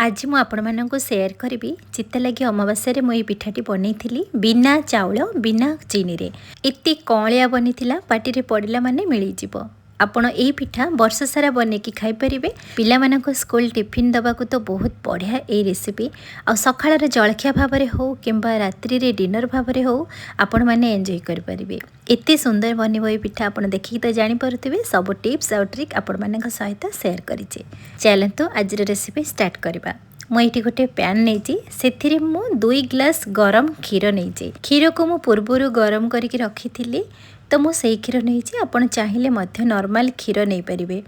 आज मु आपण मानक शेयर करी चित्त लगी अमावास्या मुझे पिठाटी बनई बिना चाउल बिना चीनी रे एत कौलिया बनी पार्टी पड़ला माने मिलଯିव। आपण यही पिठा वर्ष सारा बनैकी खाईपर पिला स्कूल टिफिन दबाक तो बहुत बढ़िया ये रेसिपी आ सकाळर जलखिया भाव में हो कि रात्रि रे डिनर भाव में हो आपण मैंने एंजॉय करेंगे। एत सुंदर बनब ये पिठा आप देखिए तो जापे सब टिप्स आउ ट्रिक आपण मान सहित शेयर करें। चलतु आज रेसिपी स्टार्ट करवा। मुझे गोटे पैन नहीं मु 2 ग्लास गरम क्षीर नहीं क्षीर को मु पूर्वर गरम करके रखी तो मुझे क्षीर नहीं आपड़ चाहिए नॉर्मल क्षीर नहीं पारे।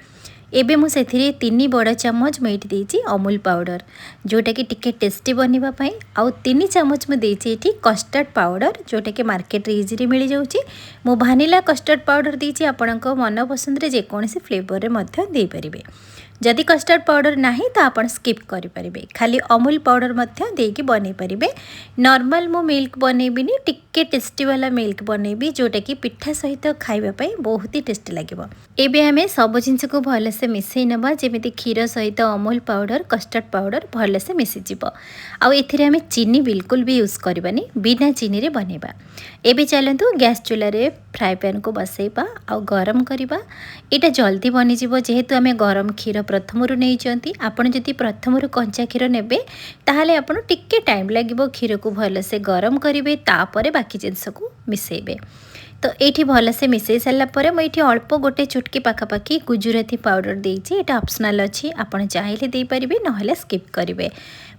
एबे मु सेथिरे 3 बड़ चामच मेट देइछि अमूल पाउडर जोटा कि टिके टेस्टी बनवा पाई आउ 3 चामच मु देइछि एठी कस्टर्ड पाउडर जोटा कि मार्केट रे इजीली मिल जाउछि। मु भानिला कस्टर्ड पाउडर देइछि आपणक मन पसंद रे जे कोनसी फ्लेवर रे मध्य देइ परिबे। जदि कस्टर्ड पाउडर नाही तो आपण स्किप करि परिबे। खाली अमूल पाउडर मध्य देकी बनै परिबे। नॉर्मल मु मिल्क बनैबिनी टिके टेस्टी वाला मिल्क बनैबी जोटा कि पिठा सहित खाइबा पई बहुत ही टेस्टी लागिबो। एबे हमें सब जिंस को भल से मिसई नबा जेमिति क्षीर सहित अमूल पाउडर कस्टर्ड पाउडर भल से मिसी जिवो। आउ एथिरे हमें चीनी बिल्कुल भी यूज करबानी बिना चीनी रे बनेबा। एबे चलंतु गैस चूल्हा रे फ्राई पैन को बसैबा आउ गरम करबा। एटा जल्दी बनी जिवो जेहेतु हमें गरम क्षीर प्रथमरु नहीं चंती। आपण जदि प्रथमरु कंचा क्षीर नेबे ताहाले आपण टिक्के टाइम लागिवो क्षीर को भल से गरम करिवे तापरे बाकी जिंस को मिसेबे। तो ये भल से मिसई सारापर मुझे अल्प गोटे चुटकी पाखापाखि गुजराती पाउडर देइछि। एटा ऑप्शनल अच्छी आपण चाहिए दे पारिबे नहले स्किप करिवे।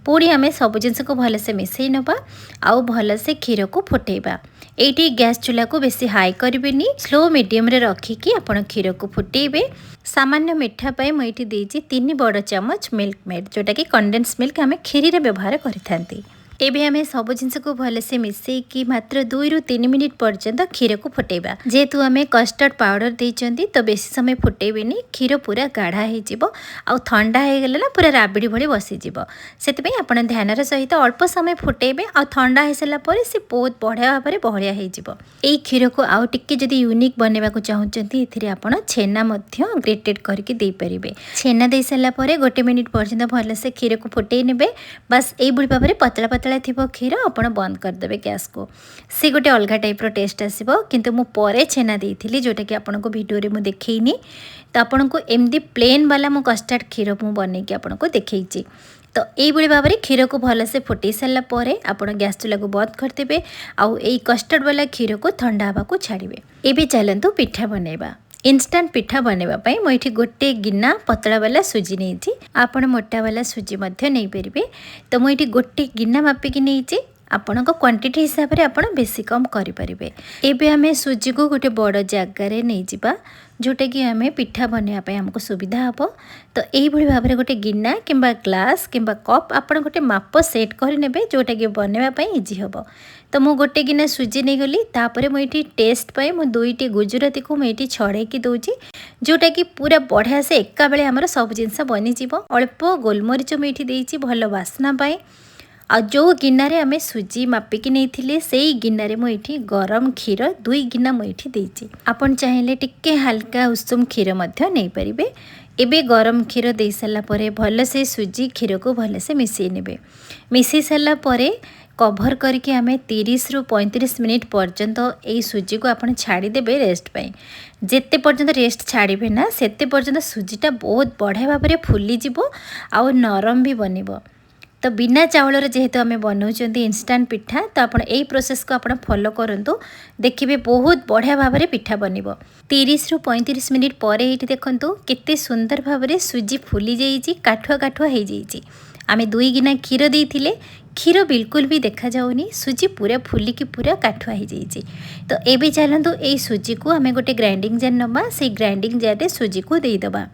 पुणी आम सब जिनस को भल से मिसई नबा आउ भल से क्षीर को फुटेबा। एटी गैस चूल्हा को बेसी हाई करिवेनी स्लो मीडियम रे रखिकी आपण क्षीर को फुटेबे। सामान्य मिठा पाई मुझे देइछि 3 बड़ चामच मिल्क मेड जोटा कि कंडेंस मिल्क आम क्षीरी रे व्यवहार करिथांती। एबे हमें सब जिनस को भल से मिसई मात्र 2 ରୁ 3 मिनिट पर्यंत क्षीर को फुटेबा। जेहेतु आम कस्टर्ड पाउडर देइचंती तो बेसी समय फुटेबेनी क्षीर पूरा गाढ़ा हो आ ठंडा हो गले ना पूरा राबिड़ी भली बसीजिव। से आपण ध्यान सहित अल्प समय फुटेबे आ ठंडा हो सारा पर से बहुत बढ़िया भाव में बहलिया हो। क्षीर को आउ टिके जदि यूनिक बनवा चाहूँगी एथिरे आपण छेना मध्य ग्रेटेड करके दे परिबे। छेना दे सारा पर 1 मिनिट पर्यंत भल से क्षीर को फुटई नेबे। बस एई भाव में पतला पतला थिबो क्षीर आपण बंद करदेबे गैस को। सी गोटे अलग टाइप टେଷ୍ଟ आसीबो। किंतु मु परे छेना देइथिली जोटा कि आपनको वीडियो रे मु देखैनी तो आपनको एमदी प्लेन वाला मु कस्टर्ड क्षीर मु बनै कि आपनको देखैछि। तो यही भाव में क्षीर को भल से फुटई सारा पर आप गैस चूल्हा को बंद करदेबे आउ एई कस्टर्ड वाला क्षीर को ठंडा हवा को छाड़िबे। एबे चलंतु पिठा बनैबा। इंस्टांट पिठा बनवाई मुझे गोटे गिना पतला वाला सुजी नहीं आपण मोटा वाला सुजी नहीं पारे। तो मुझे गोटे गिना मापिकी नहीं आपण क्वांटिटी हिसाब से आपण बेसी कम करें। एबे हमें सुजी को गोटे बड़ जगार नहीं जावा जोटा कि आम पिठा बनवाई आमको सुविधा हम। तो यही भाव में गोटे गिना कि ग्लास कि कप आप गोटे माप सेट करे जोटा कि बनवाई इजी हम। तो मु गोटे गिना सुजी नहीं गली तापर मुझे टेस्ट पाई मु 2टी गुजराती को मुझे छड़ेकी दूची जोटा कि पूरा बढ़िया से एका बेले आमर सब जिनस बनीजिव। अल्प गोलमरीच मुझे देइछि भल बास्ना पाई। आ जो गिनारे आमे सुजी मापिकी नहीं से गिनारे मुझे गरम क्षीर 2 गिना मुझे देइछि। आपण चाहिए टिके हल्का उषुम क्षीर मध्य नहीं पारिबे। एबे गरम क्षीर दे सारा पर भल से सुजी क्षीर को भल से मिसई नेबे। मिसई सारा पर कभर करके आमे 30 ରୁ 35 मिनिट पर्यंत यही सुजी को आपण छाड़ीदेवे रेस्ट पाई। जेते पर्यंत रेस्ट छाड़े ना सेते पर्यंत सुजीटा बहुत बढ़िया भाव में फुलीजिव आउ नरम भी बनिबो। तो बिना चाउल जेहेतु आम बनाऊँ इंस्टांट पिठा तो आप यही प्रोसेस को आप फॉलो करंतु देखिए बहुत बढ़िया भाव में पिठा बनिबो। 30 ରୁ 35 मिनिट पर ये देखंतु केते सुंदर भाव में सुजी फुली जाइए काठुआ काठुआ हो जाइए। आम 2 गिना क्षीर देइथिले क्षीर बिल्कुल भी देखा जाऊनी सुजी पूरा फुलिकी पूरा काठुआ हो जाइए। तो एबे चलतु यही सुजी को आम गोटे ग्राइंडिंग जार नवा से ग्राइंडिंग जार सुजी को देदेबा।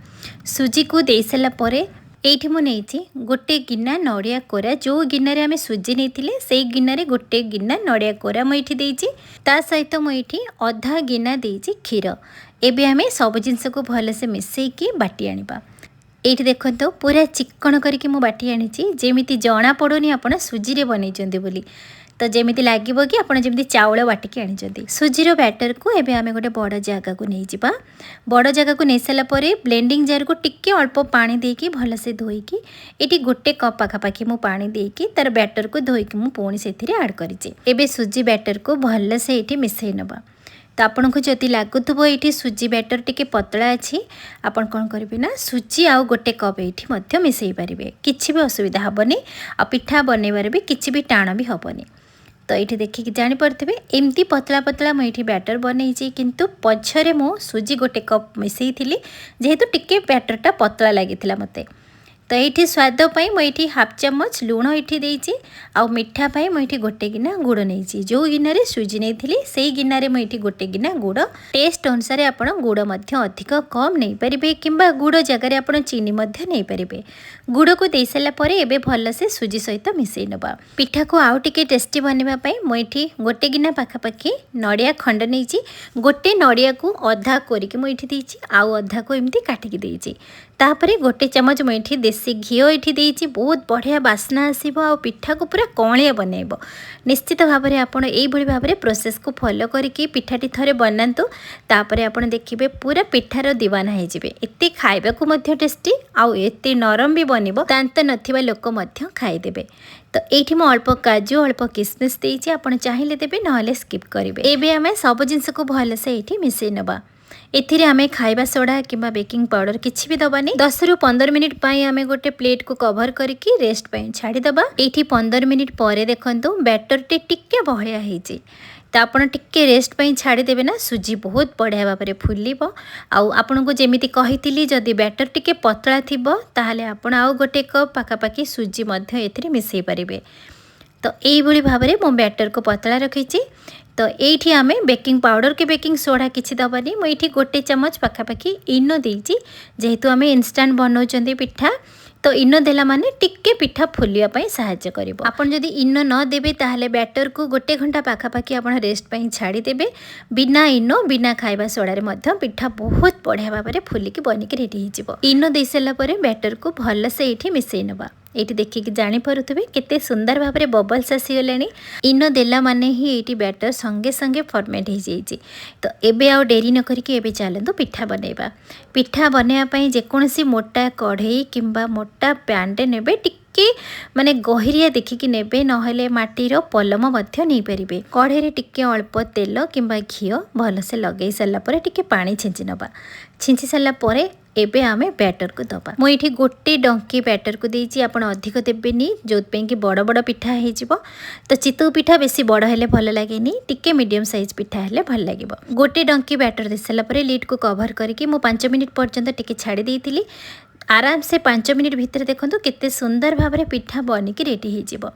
सुजी को दे सारा पर एठी मु नहीं गोटे गिना नड़िया कोरा जो गिनारे आमे सुजी नहीं से गिनारे गोटे गिना नड़िया कोरा मुझे देइछि। ता सहित मुझे अधा गिना देइछि क्षीर। एबे आमे सब जिनस को भल से मिसईकी बाटी आनिबा। एठी देखंतो पूरा चिक्कण करके मु बाटी आनिछि जेमिति जना पड़ोनी आपण सुजी रे बनैचंदी बोली। तो जमी लगे कि आपड़ जमी चाउल बाटिकी आनी सुजीर बैटर को एबे आमे गोटे बड़ जगह को नहीं जावा बड़ जगह को नहीं सारा ब्लेंडिंग जार को टिके अल्प पानी देकी भलसे धोईकी ये गोटे कप पाखापाखि मु पानी देकी तार बैटर को धोईकी मु पुणी से आड करिचे एबे सुजी बैटर को भलसे ये मिसई नवा तो आपन को जदि लगुव ये सुजी बैटर टिके पतला अच्छी आपन कौन करेंगे ना सुजी आउ गोटे कप ये मिसई पारे किसी भी असुविधा हेनी आ पिठा बनइबार भी किसी भी टाण भी हेनी तो ये देखिए जापे एमती पतला पतला मुझे बैटर बनई किंतु पछरे मु सुजी गोटे कप मिसई थी जेहेतु टिके बैटरटा पतला लगी मते तो ये स्वाद मुझे हाफ चामच लुण ये आ मिठा मुझे गोटे गिना गुड़ नहीं जो गिनार सुजी नहीं से गिनार मुझे गोटे गिना गुड़ टेस्ट अनुसार आप गुड़ अधिक कम नहीं पारे कि गुड़ जगार आप चीनी नहीं पारे गुड़ को दे सारापर एबे भल से सुजी सहित मिसई नवा पिठा को आउ टिके टेस्टी बनवाई मुझे गोटे गिना पाखापाखि नड़िया खंड नहीं गोटे नड़िया को अधा कोरिकी मुझे आउ अधा को एमती काटिकी देती तापरे गोटे चमच मुझे देसी घी ये बहुत बढ़िया बास्ना आसब आ पिठा को पूरा कौलिया बनइब निश्चित भाव में आपड़ यही भाव में प्रोसेस को फॉलो करके पिठाटी थरे बनातु तापरे आपड़ देखिए पूरा पिठार दीवाना होजिबे एते खाइबा को मध्य टेस्टी आउ एते नरम भी बनिबो दांत नथिबा लोक मध्य खाइदेबे तो ये मु अल्प काजू अल्प किसमिस देइछि आपड़ चाहिए देबे नहले स्किप करेंगे एबे आमे सब जिनस को भलसे ये मिसई नवा एथिरे आमे खाइबा सोडा किंबा बेकिंग पाउडर किछि भी दबानी 10 रु 15 मिनिट पई आमे गोटे प्लेट को कवर करके रेस्ट पई छाड़ी दबा एठी 15 मिनिट परे देखंतु बैटर टिके बहलिया हेछि तो आपड़ टिके रेस्ट पई छाड़ी देबे ना सुजी बहुत बढ़िया भाव में फुलिबो आउ आपन को जेमिति कहितिली जदि बैटर टिके पतला थिबो ताहाले आपन आउ गोटे कप पाखापाखि सुजी मध्य एथिरे मिसई पारिबे तो यही भाव में मो बैटर को पतला रखी तो ये आमे बेकिंग पाउडर के बेकिंग सोडा किसी दबानी मुझे गोटे चमच पाखापाखि इनो देइछि जेहेतु आमे इंस्टांट बनाउछन्ते पिठा तो इनो देला माने टिके पिठा फुलिया पई सहायता करिवो आपन जदि इनो न देबे ताहले बैटर को गोटे घंटा पाखापाखि आपन रेस्ट पई छाड़ी देबे बिना इनो बिना खाइबा सोडा रे मध्य पिठा बहुत बढ़िया भाव में फुलिकी बनिकी रेडी हिजिवो इनो दे सारा परे बैटर को भल से एठी मिसई नबा ये देखिए जापे केते सुंदर भाव में बबल्स आसीगले इनो देला माने ही ये बैटर संगे संगे फॉर्मेट हो जाइए तो एबे आउ डेरी न करके एबे चलतु पिठा बनइबा पिठा बनइबा जेकोसी मोटा कढ़ई किंबा मोटा पैनटे नेबे टिके माने गहिरिया देखिकी नेबे नहले माटीर पलम मध्य नहीं पारे कढ़ई टिके अल्प तेल किंबा घी भलसे लगे सारा पर टिके पानी छिंची नबा छिंची सारा पर एबे आमे बैटर को दबा मुझे गोटे डंकी बैटर को देइछि आपण अधिक देबेनी जोतपे कि बड़ बड़ पिठा हो तो चितौ पिठा बेसी बड़ हेले भल लागेनी टिके मीडियम साइज पिठा हेले भल लागिबो गोटे डंकी बैटर दे सारा पर लीड को कवर करके मु 5 मिनिट पर्यंत टिके छाड़ी देइथिली आराम से 5 मिनिट भितर देखंतु केते सुंदर भाव में पिठा बनिकी रेडी हो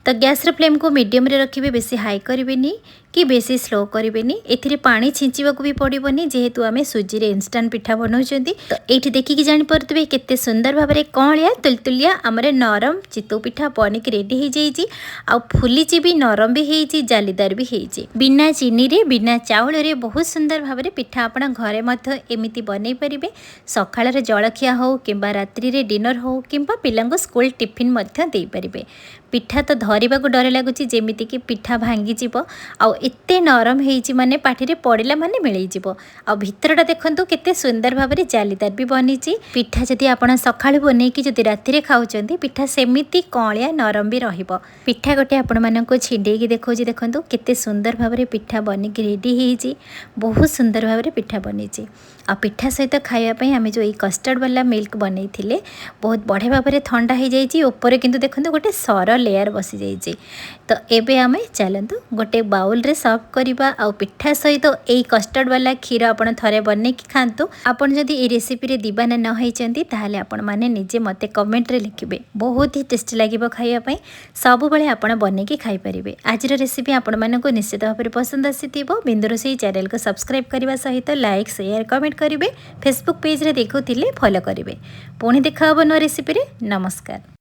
तो गैस फ्लेम को मीडियम रे रखिबे बेसी हाई करिवेनी कि बेसी स्लो करिवेनी एथिरे पानी छिंचिबा को भी पड़िबनी जेहेतु आमे सुजी रे इंस्टेंट पिठा बनाउछंती तो एठी देखिकी जानि परतबे केते सुंदर भाव में कौलिया तुलतुलिया हमरे नरम चितौ पिठा बनिकी रेडी हो जाइछि आ फुलीची भी नरम भी हेइछि जालीदार भी हेइछि बिना चीनी रे बिना चाउल रे बहुत सुंदर भाव में पिठा आपण घरे मध्य एमिति बनै परिबे सखाळ रे जळखिया हो किंबा रात्रि रे डिनर हो किंबा पिलांको स्कूल टिफिन मध्य देई परिबे पिठा तो धरिबा को डर लागुछि जेमिति कि पिठा भांगी जिवो आ एते नरम हेइछि माने पाठी पड़िला माने मिलई जिवो आ भितरटा देखंतु केते सुंदर भाव में जालीदार भी बनिछि पिठा जदि आपण सखाळु बनै कि जदि राति रे खाउचंती पिठा सेमिति कौलिया नरम भी रहिबो पिठा गोटे आपण मानको छिंडेई कि देखौछि देखंतु केते सुंदर भाव में पिठा बनिकी रेडी हेइछि बहुत सुंदर भाव में पिठा बनिछि आ पिठा सहित खाइबा पई आमे जो ई कस्टर्ड वाला मिल्क बनैथिले बहुत बढ़िया भाव में ठंडा हो जाइछि ऊपर किंतु देखंतु गोटे सर लेयर बसी जाइछि तो एबे आमे चलंतु गोटे बाउल रे सर्व करबा आ पिठा सहित एई कस्टर्ड वाला खीर आपण थरे बनै कि खांतु आपण जदि ए रेसिपी रे दीवाना न होइचंती ताहाले आपण माने निजे मते कमेंट रे लिखिबे बहुत ही टेस्टी लागिबो खाइबा पई सब बेले आपण बनै कि खाइ परिबे आजिर रेसिपी आपण मानको निश्चित भाव में पसंद आसीथिबो बिंदुरोसई चैनल को सब्सक्राइब करबा सहित लाइक शेयर कमेंट करेंगे फेसबुक पेज रे देखुथिले फॉलो करेंगे पुणी देखा नो रेसिपी रे नमस्कार।